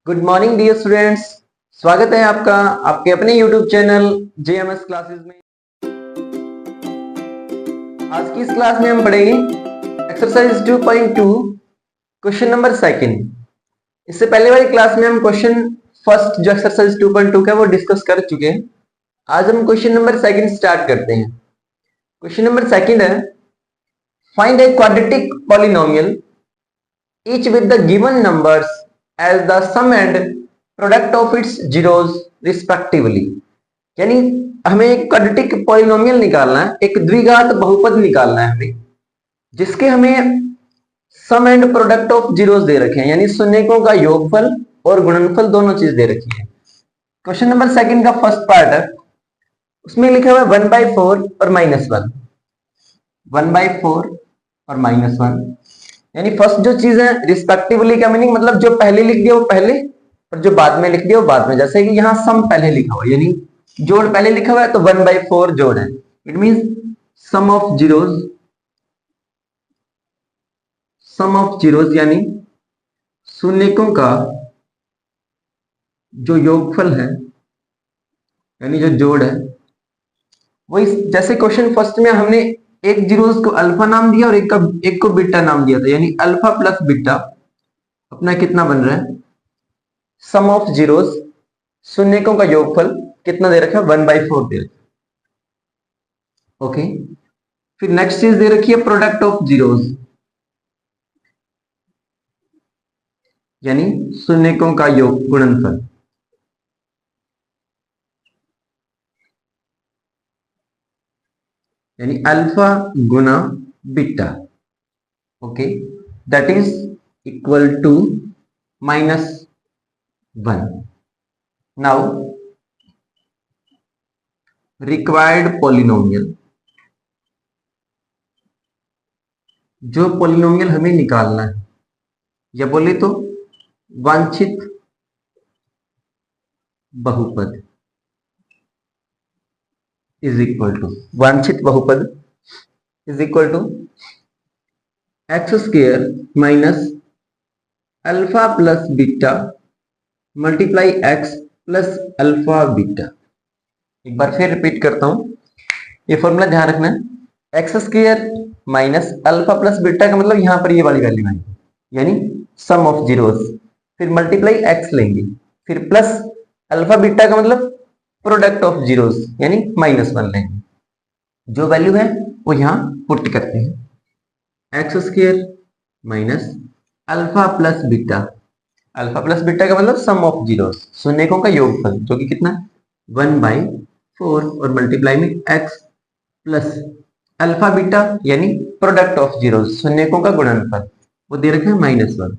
Good morning dear students. स्वागत है आपका आपके अपने यूट्यूब चैनल जेएमएस क्लासेस में। आज की इस क्लास में हम पढ़ेंगे एक्सरसाइज 2.2 क्वेश्चन नंबर सेकंड। इससे पहले वाली क्लास में हम क्वेश्चन फर्स्ट जो एक्सरसाइज 2.2 का वो डिस्कस कर चुके हैं। आज हम क्वेश्चन नंबर सेकंड स्टार्ट करते हैं। क्वेश्चन नंबर सेकंड है, find a quadratic polynomial each with the given numbers as the sum and product of its zeros respectively। यानी हमें एक क्वाड्रेटिक पॉलिनोमियल निकालना है, एक द्विघात बहुपद निकालना है हमें, जिसके हमें सम एंड प्रोडक्ट ऑफ जीरोस दे रखे हैं, यानी शून्यकों का योगफल और गुणनफल दोनों चीज दे रखी है। क्वेश्चन नंबर सेकंड का फर्स्ट पार्ट है, उसमें लिखा हुआ है 1/4 और -1। 1/4 और -1 यानी फर्स्ट जो चीज है रिस्पेक्टिवली का मीनिंग मतलब जो पहले लिख दिया वो पहले और जो बाद में लिख दिया वो बाद में। जैसे कि यहाँ सम पहले लिखा हुआ है यानी जोड़ पहले लिखा हुआ है तो 1/4 जोड़ है। It means sum of zeros यानी शून्यकों का जो योगफल है यानी जो जोड़ है वही। जैसे क्वेश्चन फर्स्ट में हमने एक जीरोस को अल्फा नाम दिया और एक को बीटा नाम दिया था, यानी अल्फा प्लस बीटा अपना कितना बन रहा है, सम ऑफ जीरोस, शून्यकों का योगफल कितना दे रखा है 1/4 दे रखा। ओके, फिर नेक्स्ट चीज दे रखी है प्रोडक्ट ऑफ जीरोस, यानी शून्यकों का योग गुणनफल। यानी अल्फा गुना beta. Okay, that is equal to -1। Now required polynomial, जो पॉलिनोमियल हमें निकालना है या बोले तो वांछित बहुपद इज इक्वल टू, वांछित बहुपद is equal to x² minus alpha plus beta multiply x plus alpha beta. एक बार फिर रिपीट करता हूं, ये फॉर्मूला ध्यान रखना है। x² minus alpha plus beta का मतलब यहां पर ये वाली वैल्यू आएगी यानी सम ऑफ जीरोस, फिर मल्टीप्लाई x लेंगे, फिर प्लस अल्फा बीटा का मतलब प्रोडक्ट ऑफ जीरोस यानी -1 लेंगे। जो वैल्यू है वो यहां पुट करते हैं। x² minus alpha plus beta, alpha plus beta का मतलब सम ऑफ जीरोस, शून्यकों का योगफल जो कि कितना 1/4 और मल्टीप्लाई में x प्लस अल्फा बीटा यानी प्रोडक्ट ऑफ जीरोस, शून्यकों का गुणनफल, वो दे रखे हैं -1।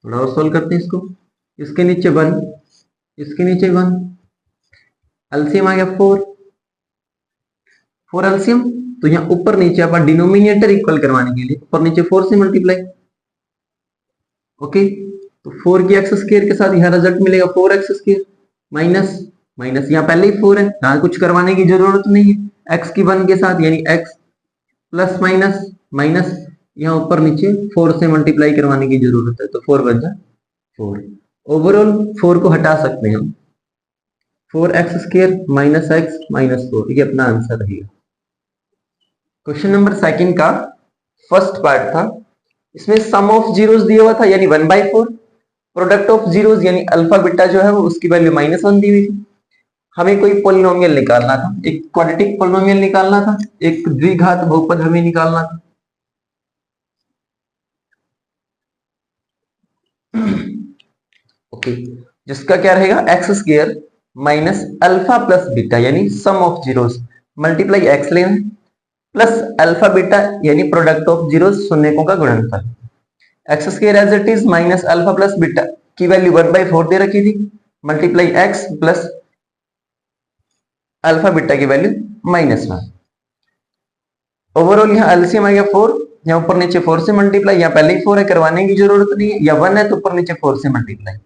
थोड़ा और सोल्व करते हैं इसको। इसके नीचे 1, इसके नीचे 1, एलसीएम आ गया 4 एलसीएम, तो यहाँ ऊपर नीचे आप डिनोमिनेटर इक्वल करवाने के लिए ऊपर नीचे 4 से मल्टीप्लाई। ओके, तो 4 की x² के साथ यहाँ रिजल्ट मिलेगा 4x² माइनस माइनस, यहाँ पहले ही 4 है, यहाँ कुछ करवाने की जरूरत नहीं है। x की 1 के साथ यानी x प्लस माइनस माइनस, यहाँ ऊपर नीचे 4 से मल्टीप्लाई करवाने की जरूरत है तो 4 बन जाए 4। ओवरऑल 4 को हटा सकते हैं हम, 4x² माइनस x माइनस 4, ये अपना आंसर रहेगा। क्वेश्चन नंबर सेकंड का फर्स्ट पार्ट था, इसमें सम ऑफ जीरोस दिया हुआ था यानी 1/4, प्रोडक्ट ऑफ जीरोस यानी अल्फा बीटा जो है वो उसकी वैल्यू -1 दी हुई थी। हमें कोई पॉलिनोमियल निकालना था, एक क्वाड्रेटिक पॉलिनोमियल निकालना था, एक द्विघात बहुपद हमें निकालना था। ओके, जिसका क्या रहेगा x² minus alpha plus beta यानी sum of zeros multiply x लेना प्लस अल्फा बीटा यानी प्रोडक्ट ऑफ जीरोस, शून्यकों का गुणनफल। x² as it is minus alpha plus beta की वैल्यू 1/4 दे रखी थी, multiply x plus alpha beta की वैल्यू -1। ओवरऑल यहाँ एलसीएम आ गया 4, यहाँ ऊपर नीचे 4 से मल्टीप्लाई, यहाँ पहले ही 4 है करवाने की जरूरत नहीं है, या 1 है तो ऊपर नीचे 4 से मल्टीप्लाई,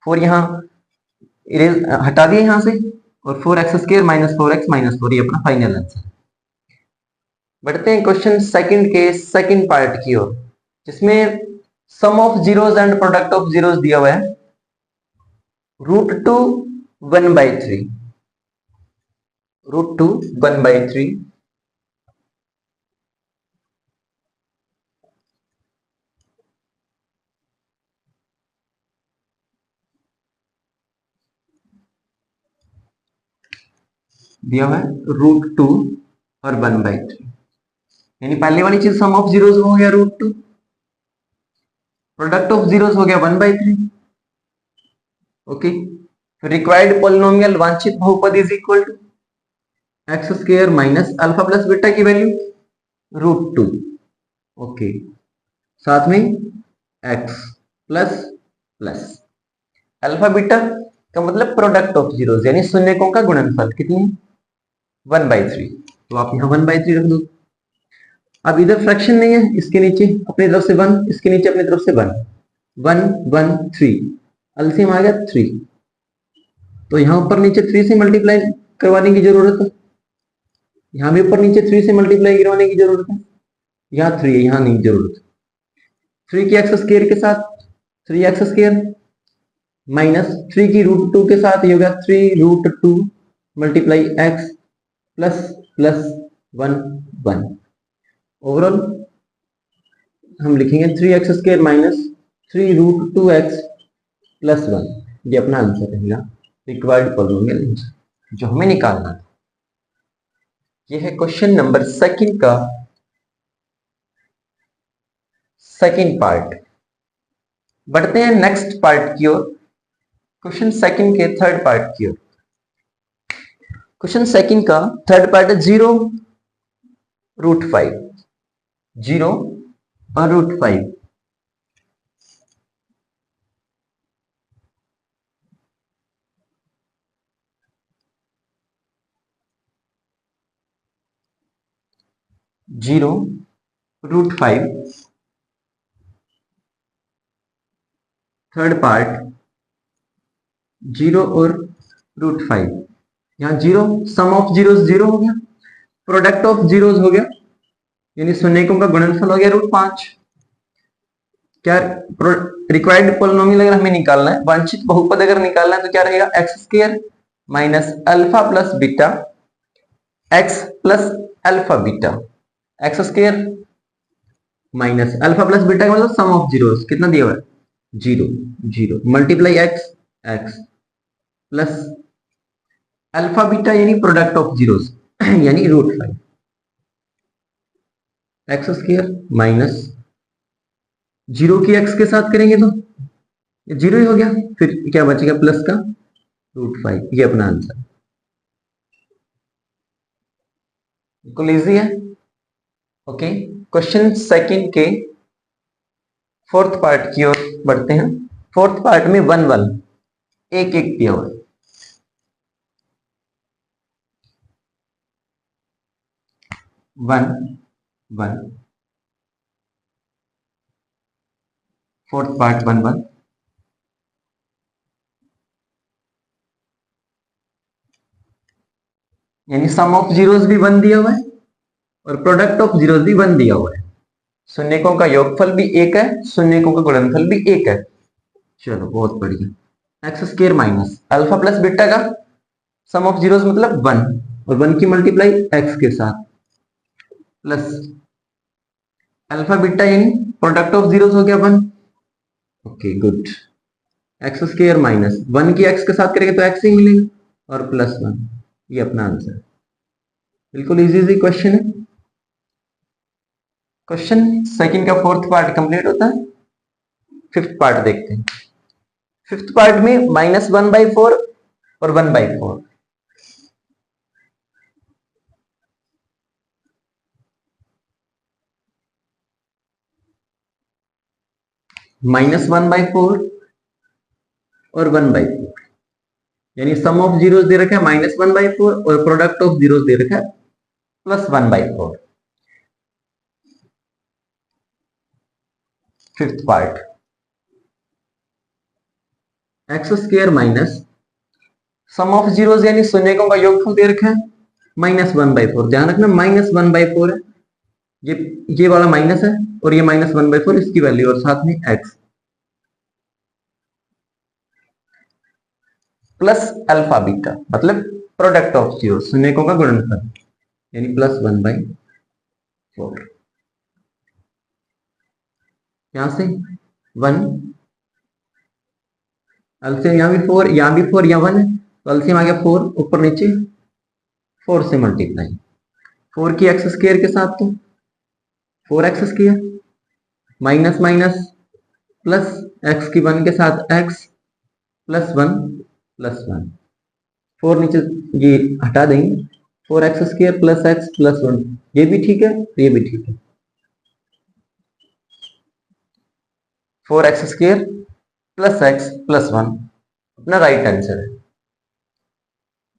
4 यहाँ हटा दिए यहाँ से और 4x² माइनस 4x माइनस 4, ये अपना फाइनल आंसर। बढ़ते हैं क्वेश्चन सेकंड के सेकंड पार्ट की ओर, जिसमें sum of zeros and product of zeros दिया हुआ है √2 1/3, √2 1/3 दिया हुआ है √2 और 1/3, यानी पहले वाली चीज सम ऑफ जीरोज हो गया √2, प्रोडक्ट ऑफ जीरोज हो गया 1/3। ओके, रिक्वायर्ड पॉलिनोमियल वांछित बहुपद is equal to X square minus alpha plus beta की वैल्यू √2। ओके, साथ में X plus plus alpha beta का मतलब प्रोडक्ट ऑफ जीरोज यानी शून्यकों का गुणनफल कितनी 1/3, तो आप यहां 1/3 रख दो। अब इधर फ्रैक्शन नहीं है, इसके नीचे अपनी तरफ से 1, इसके नीचे अपनी तरफ से 1, 1 1 3, एलसीएम आ गया 3, तो यहां ऊपर नीचे 3 से मल्टीप्लाई करवाने की जरूरत है, यहां भी ऊपर नीचे 3 से मल्टीप्लाई करवाने की जरूरत है, यहां 3 है, यहां नहीं जरूरत। 3 की एक्स स्क्वायर के साथ 3x स्क्वायर माइनस 3 की √2 के साथ ये होगा 3√2 multiply X plus plus 1 1। Overall हम लिखेंगे 3x square minus 3√2x plus 1, ये अपना आंसर रहेगा रिक्वायर्ड पॉलिनोमियल आंसर जो हमें निकालना है। ये है क्वेश्चन नंबर सेकंड का सेकंड पार्ट। बढ़ते हैं नेक्स्ट पार्ट की ओर, क्वेश्चन सेकंड के थर्ड पार्ट की ओर। क्वेश्चन सेकंड का थर्ड पार्ट है 0√5, 0 और √5। जीरो √5 थर्ड पार्ट 0 और √5। यहां 0 सम ऑफ जीरोस 0 हो गया, प्रोडक्ट ऑफ जीरोस हो गया यानी शून्यकों का गुणनफल हो गया √5। क्या रिक्वायर्ड पॉलिनोमियल अगर हमें निकालना है, वांछित बहुपद अगर निकालना है तो क्या रहेगा x square minus alpha plus beta x plus alpha beta, x square minus alpha plus beta का मतलब सम ऑफ जीरोस कितना दिया हुआ है 0 0 multiply X X plus alpha beta यानी प्रोडक्ट ऑफ जीरोस यानी √5 एक्स स्क्वायर माइनस 0 की एक्स के साथ करेंगे तो 0 ही हो गया, फिर क्या बचेगा प्लस का √5, ये अपना आंसर बिल्कुल इजी है। ओके, क्वेश्चन सेकंड के फोर्थ पार्ट की ओर बढ़ते हैं। फोर्थ पार्ट में 1 1 एक एक दिया हुआ है, 1 1 फोर्थ पार्ट 1 1 यानी सम ऑफ जीरोस भी 1 दिया हुआ है और प्रोडक्ट ऑफ जीरोस भी 1 दिया हुआ है, शून्यकों का योगफल भी 1 है, शून्यकों का गुणनफल भी 1 है। चलो बहुत बढ़िया। X square minus alpha plus beta का सम ऑफ जीरोस मतलब 1 और 1 की मल्टीप्लाई एक्स के साथ प्लस अल्फा बीटा यानी प्रोडक्ट ऑफ जीरोस हो गया 1। Okay good, x square minus 1 की एक्स के साथ करेंगे तो एक्स ही मिलेगा और प्लस 1, ये अपना आंसर। बिल्कुल इजी इजी क्वेश्चन है। क्वेश्चन सेकंड का फोर्थ पार्ट कंप्लीट होता है, फिफ्थ पार्ट देखते हैं। फिफ्थ पार्ट में -1/4 और 1/4, -1/4 और 1/4 यानी सम ऑफ जीरोस दे रखा है -1/4 और प्रोडक्ट ऑफ जीरोस दे रखा है +1/4। Fifth part x square minus sum of zeros यानी शून्यकों का योगफल दे रखा है -1/4, ध्यान रखना -1/4 है, ये वाला माइनस है और ये -1/4 इसकी वैल्यू और साथ में x प्लस अल्फा बीटा मतलब प्रोडक्ट ऑफ जीरो शून्यकों का गुणनफल यानी +1/4 यहां से 1 एलसीएम यहाँ भी 4 यहाँ भी 4 यहाँ 1 है तो एलसीएम आ गया 4 ऊपर नीचे 4 से मल्टीप्लाई 4 की एक्स स्क्वायर के साथ तो 4x square minus minus plus x की 1 के साथ x +1 4 नीचे ये हटा देंगे 4x² प्लस x प्लस 1 ये भी ठीक है ये भी ठीक है 4x² प्लस x प्लस 1 अपना राइट आंसर है।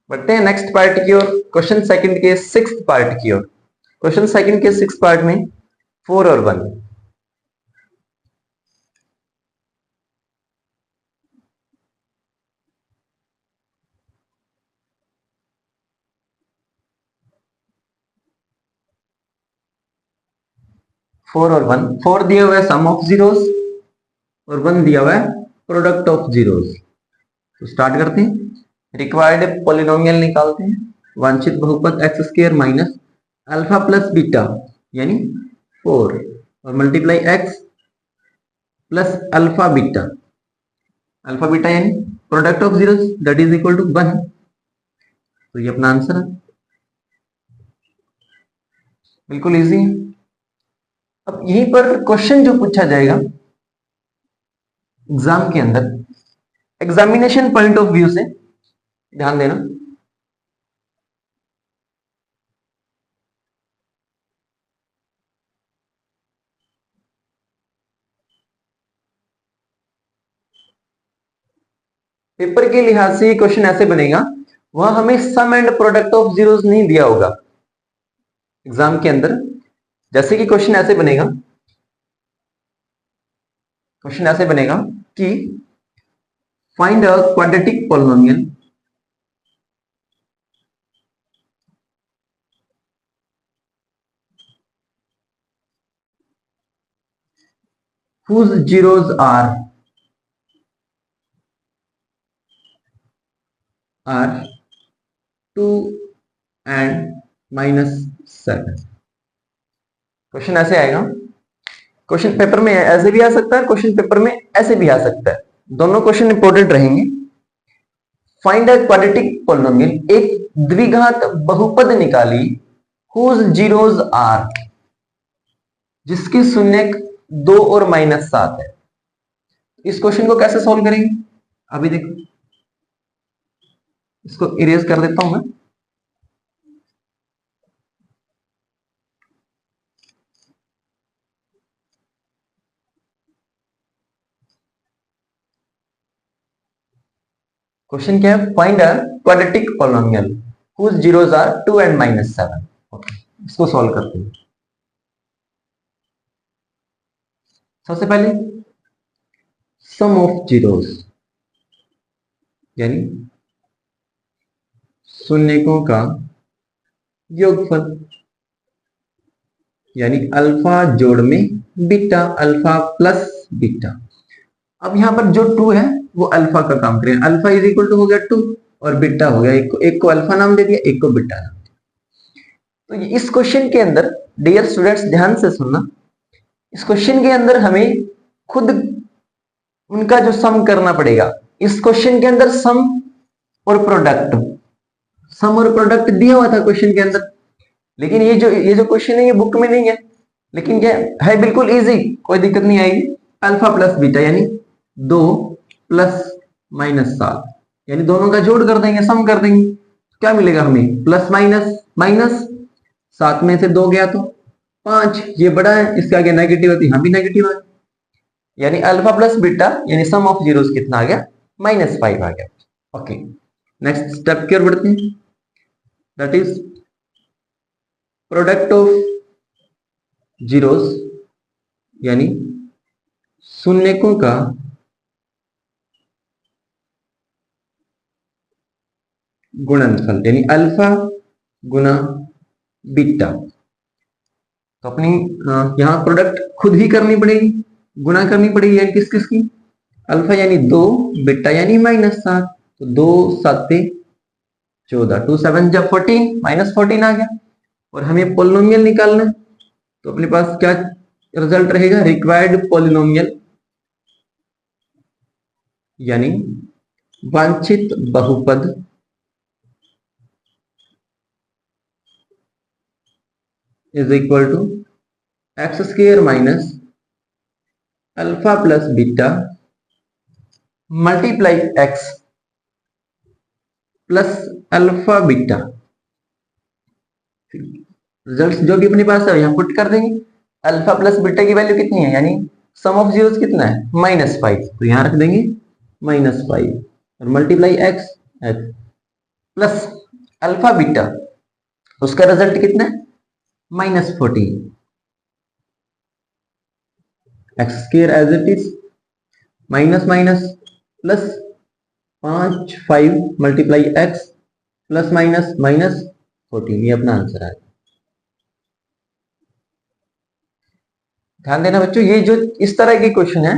बढ़ते हैं नेक्स्ट पार्ट की ओर क्वेश्चन सेकंड के सिक्स्थ पार्ट की ओर। क्वेश्चन सेकंड के सिक्स्थ पार्ट में 4 और 1 4 और 1 4 दिया हुआ है सम ऑफ जीरोस और 1 दिया हुआ है प्रोडक्ट ऑफ जीरोस। तो स्टार्ट करते हैं रिक्वायर्ड पॉलिनोमियल निकालते हैं वांछित बहुपद x² minus alpha plus beta यानी 4 और multiply x plus alpha beta यानी product of zeros that is equal to 1। तो ये अपना आंसर है बिल्कुल इजी है। अब यहीं पर क्वेश्चन जो पूछा जाएगा एग्जाम के अंदर एग्जामिनेशन पॉइंट ऑफ व्यू से ध्यान देना पेपर के लिहाज से ये क्वेश्चन ऐसे बनेगा वह हमें सम एंड प्रोडक्ट ऑफ जीरोस नहीं दिया होगा एग्जाम के अंदर। जैसे कि क्वेश्चन ऐसे बनेगा कि find a quadratic polynomial whose zeros are 2 and -7। Question ऐसे आएगा क्वेश्चन पेपर में ऐसे भी आ सकता है क्वेश्चन पेपर में ऐसे भी आ सकता है दोनों क्वेश्चन इंपॉर्टेंट रहेंगे। फाइंड अ क्वाड्रेटिक पॉलिनोमियल एक द्विघात बहुपद निकाली whose zeros are जिसके शून्य 2 और -7 है। इस क्वेश्चन को कैसे सॉल्व करेंगे अभी देखो इसको इरेज कर देता हूं मैं। क्वेश्चन क्या है find a quadratic polynomial whose zeros are 2 and -7। Okay इसको सॉल्व करते हैं। सबसे पहले सम ऑफ जीरोस यानी शून्यकों का योगफल यानी अल्फा जोड़ में बीटा अल्फा प्लस बीटा। अब यहां पर जो 2 है वो अल्फा का काम करें अल्फा इज इक्वल टू हो गया 2 और बीटा हो गया एक को अल्फा नाम दे दिया एक को बीटा नाम। तो इस क्वेश्चन के अंदर डियर स्टूडेंट्स ध्यान से सुनना इस क्वेश्चन के अंदर हमें खुद उनका जो सम करना पड़ेगा। इस क्वेश्चन के अंदर सम और प्रोडक्ट दिया हुआ था क्वेश्चन के अंदर लेकिन ये जो क्वेश्चन है ये बुक में नहीं है लेकिन ये है बिल्कुल इजी कोई दिक्कत नहीं आएगी। अल्फा प्लस बीटा यानी 2 प्लस -7 यानी दोनों का जोड़ कर देंगे सम कर देंगे क्या मिलेगा हमें प्लस माइनस माइनस 7 में से 2 गया तो 5 ये बड़ा है इसके आगे नेगेटिव है तो यहां भी नेगेटिव है यानी अल्फा प्लस बीटा यानी सम ऑफ जीरोस कितना आ गया -5 आ गया। ओके नेक्स्ट स्टेप की ओर बढ़ते हैं that is product of zeros यानी शून्यकों का गुणनफल यानी अल्फा गुना बीटा। तो अपनी यहाँ प्रोडक्ट खुद ही करनी पड़ेगी, गुना करनी पड़ेगी यानी किस किस की, अल्फा यानी 2, बीटा यानी -7, तो 2 7 14, 2 7 जब 14 -14 आ गया। और हमें पोलिनोमियल निकालना है, तो अपने पास क्या रिजल्ट रहेगा, रिक्वायर्ड पोलिनोमियल यानी वांछित बहुपद is equal to X square minus alpha plus beta multiply X plus alpha beta. Result जो भी अपने पास है यहां पुट कर देंगे। अल्फा प्लस बीटा की वैल्यू कितनी है, यानी सम ऑफ जीरोस कितना है, -5, तो यहां रख देंगे -5 और multiply X X plus alpha beta, उसका रिजल्ट कितना है -14, X square as it is minus minus plus 5 5 multiply X plus minus -14, ये अपना आंसर है। ध्यान देना बच्चों, ये जो इस तरह के क्वेश्चन है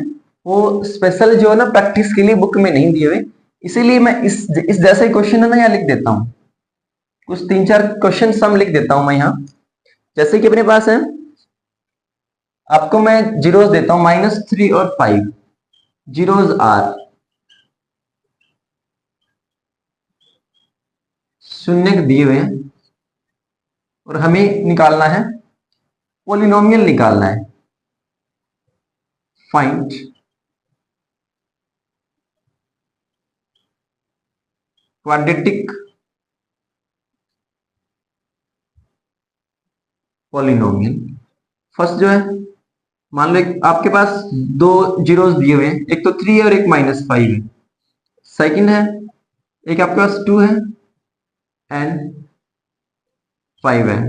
वो स्पेशल जो है ना प्रैक्टिस के लिए बुक में नहीं दिए हुए, इसीलिए मैं इस जैसे क्वेश्चन है ना यहाँ लिख देता हूँ, कुछ 3-4 क्वेश्चन सम लिख देता हूं मैं यहाँ। जैसे कि अपने पास है, आपको मैं जीरोस देता हूं -3 और 5, जीरोस आर, शून्य दिए हुए हैं और हमें निकालना है पोलिनोमियल निकालना है, फाइंड क्वाड्रेटिक पोलिनोमियल। फर्स्ट जो है, मान लो आपके पास 2 जीरोस दिए हुए हैं, एक तो 3 है और एक -5 है। सेकंड है, एक आपके पास 2 है एंड 5 है।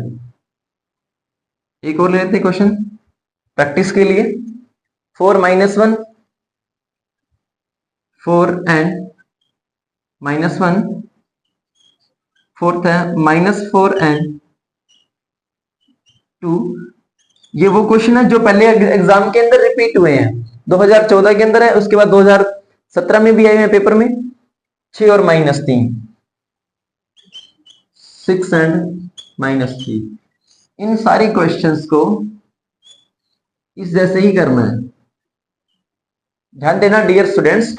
एक और ले लेते हैं क्वेश्चन प्रैक्टिस के लिए, 4 -1 4 एंड -1, फोर्थ है -4 एंड 2। ये वो क्वेश्चन है जो पहले एग्जाम के अंदर रिपीट हुए हैं, 2014 के अंदर है, उसके बाद 2017 में भी आए हैं पेपर में, 6 और -3, 6 एंड -3। इन सारी क्वेश्चंस को इस जैसे ही करना है। ध्यान देना डियर स्टूडेंट्स,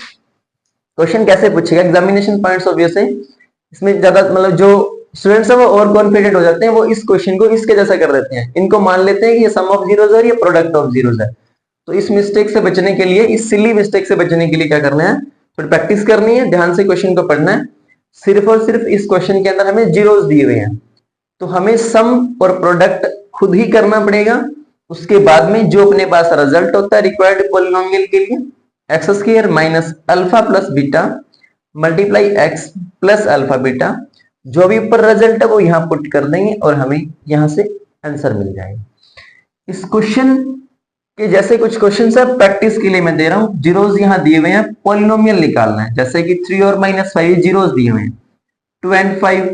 क्वेश्चन कैसे पूछेगा एग्जामिनेशन पॉइंट्स ऑफ व्यू से, इसमें ज्यादा मतलब जो स्टूडेंट्स है वो और कॉन्फिडेंट हो जाते हैं, वो इस क्वेश्चन को इसके जैसा कर देते हैं, इनको मान लेते हैं कि ये सम ऑफ जीरोस है और ये प्रोडक्ट ऑफ जीरोस है। तो इस मिस्टेक से बचने के लिए, इस सिली मिस्टेक से बचने के लिए क्या करना है, थोड़ी प्रैक्टिस करनी है, ध्यान से क्वेश्चन को पढ़ना है। सिर्फ और सिर्फ इस क्वेश्चन के अंदर हमें जीरोस दिए हुए हैं, तो हमें सम और प्रोडक्ट खुद ही करना पड़ेगा। उसके बाद में जो अपने पास रिजल्ट होता है रिक्वायर्ड पॉलिनोमियल के लिए, x square minus alpha plus beta multiply X plus alpha beta, जो भी ऊपर रिजल्ट है वो यहां पुट कर देंगे और हमें यहां से आंसर मिल जाएगा। इस क्वेश्चन के जैसे कुछ क्वेश्चन है प्रैक्टिस के लिए मैं दे रहा हूं, जीरोस यहां दिए हुए हैं, पॉलिनोमियल निकालना है। जैसे कि 3 और -5 जीरोस दिए हुए हैं, 2 एंड 5,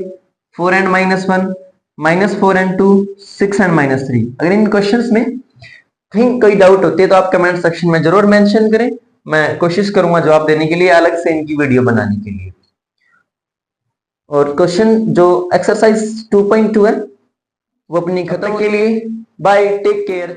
4 एंड -1, -4 एंड 2, 6 एंड -3। अगर इन क्वेश्चंस में कहीं कोई डाउट होती है तो आप कमेंट सेक्शन में जरूर मेंशन करें, मैं कोशिश करूंगा जवाब देने के लिए, अलग से इनकी वीडियो बनाने के लिए। और क्वेश्चन जो एक्सरसाइज 2.2 है वो अपनी खत्म के लिए, बाय, टेक केयर।